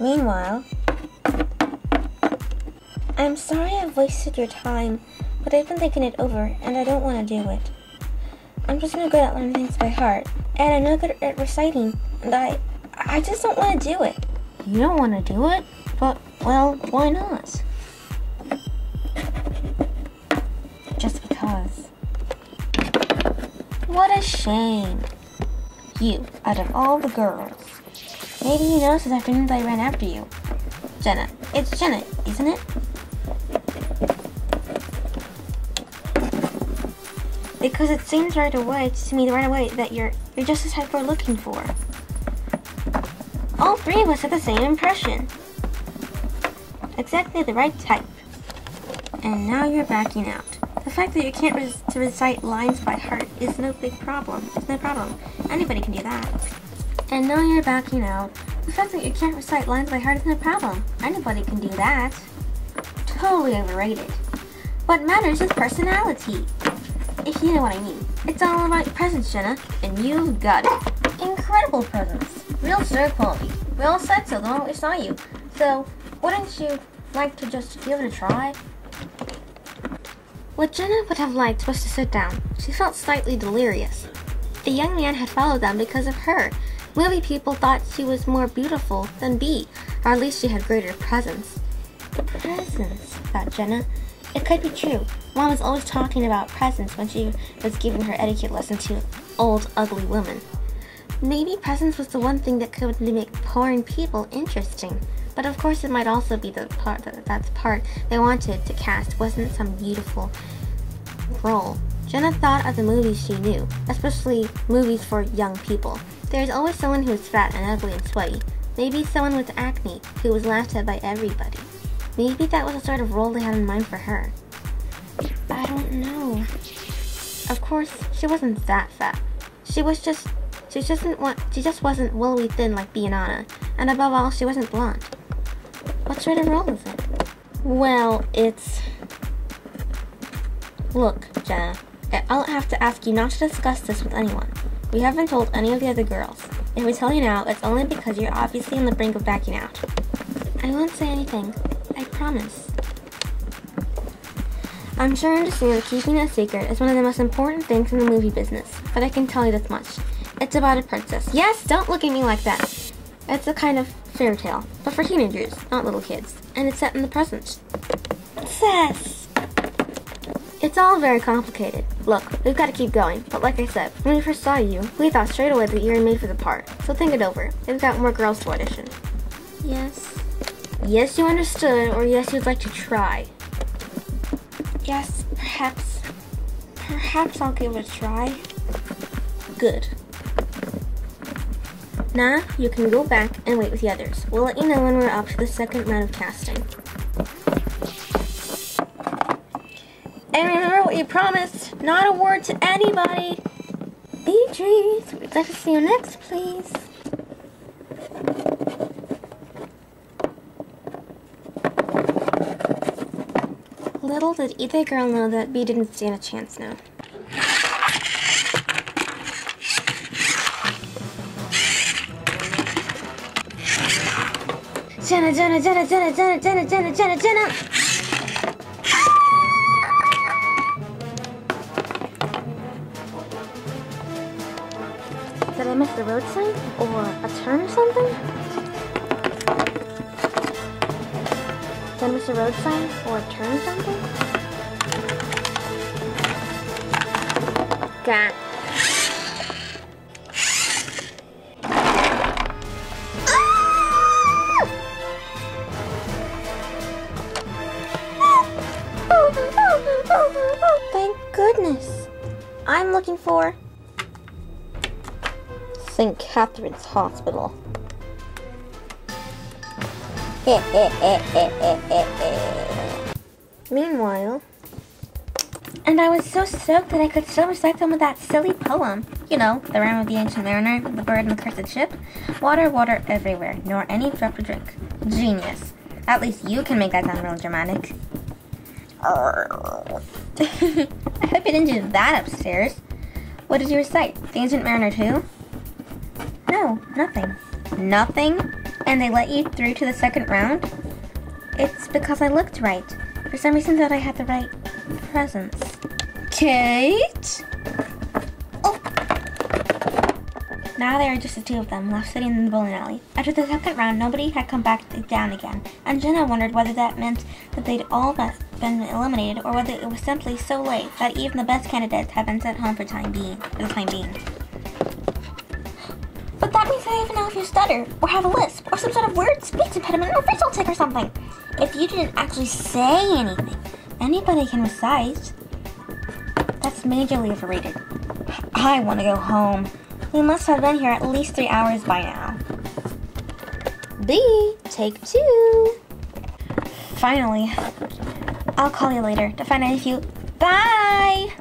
Meanwhile, I'm sorry I've wasted your time, but I've been thinking it over and I don't want to do it. I'm just no good at learning things by heart, and I'm no good at reciting, and I just don't want to do it. You don't want to do it? But, well, why not? Just because. What a shame. You, out of all the girls. Maybe you noticed this afternoon that I ran after you. Jenna. It's Jenna, isn't it? Because it seems to me right away that you're just the type we're looking for. All three of us have the same impression. Exactly the right type. And now you're backing out. The fact that you can't recite lines by heart is no big problem. It's no problem. Anybody can do that. And now you're backing out. The fact that you can't recite lines by heart is no problem. Anybody can do that. Totally overrated. What matters is personality. If you know what I mean. It's all about your presence, Jenna. And you've got it. Incredible presence. Real star quality. We all said so the moment we saw you. So, wouldn't you like to just give it a try? What Jenna would have liked was to sit down. She felt slightly delirious. The young man had followed them because of her. Movie people thought she was more beautiful than Bee, or at least she had greater presence. Presence, thought Jenna. It could be true. Mom was always talking about presence when she was giving her etiquette lesson to old, ugly women. Maybe presence was the one thing that could make boring people interesting. But of course it might also be the part they wanted to cast wasn't some beautiful role. Jenna thought of the movies she knew, especially movies for young people. There's always someone who is fat and ugly and sweaty. Maybe someone with acne who was laughed at by everybody. Maybe that was the sort of role they had in mind for her. I don't know. Of course, she wasn't that fat. She just wasn't willowy thin like Bee and Anna. And above all, she wasn't blonde. What sort of role is it? Well, it's... Look, Jenna, I'll have to ask you not to discuss this with anyone. We haven't told any of the other girls. If we tell you now, it's only because you're obviously on the brink of backing out. I won't say anything. I promise. I'm sure you understand that keeping a secret is one of the most important things in the movie business, but I can tell you this much. It's about a princess. Yes, don't look at me like that. It's a kind of fairy tale, but for teenagers, not little kids, and it's set in the present. Princess! It's all very complicated. Look, we've got to keep going, but like I said, when we first saw you, we thought straight away that you were made for the part, so think it over. We've got more girls to audition. Yes. Yes, you understood, or yes, you'd like to try. Yes, perhaps. Perhaps I'll give it a try. Good. Now, you can go back and wait with the others. We'll let you know when we're up to the second round of casting. And remember what you promised, not a word to anybody. Beatrice, we'd like to see you next, please. Little did either girl know that Bee didn't stand a chance now. Jenna, Jenna, Jenna, Jenna, Jenna, Jenna, Jenna, Jenna, Jenna! Did I miss the road sign? Or a turn or something? Did I miss a road sign? Or a turn or something? Got. Thank goodness. I'm looking for St. Catherine's Hospital. Meanwhile, and I was so stoked that I could still recite some of that silly poem. You know, the rhyme of the ancient mariner, the bird and the cursed ship. Water, water everywhere, nor any drop to drink. Genius. At least you can make that sound real dramatic. I hope you didn't do that upstairs. What did you recite? The ancient mariner too? No, nothing. Nothing? And they let you through to the second round? It's because I looked right. For some reason that I had the right presence. Kate? Oh! Now there are just the two of them left sitting in the bowling alley. After the second round, nobody had come back down again, and Jenna wondered whether that meant that they'd all been eliminated, or whether it was simply so late that even the best candidates had been sent home for the time being. But that means I even know if you stutter, or have a lisp, or some sort of weird speech impediment, or visual tic or something. If you didn't actually say anything, anybody can recite. That's majorly overrated. I want to go home. We must have been here at least 3 hours by now. B, take 2. Finally. I'll call you later to find out if you... Bye!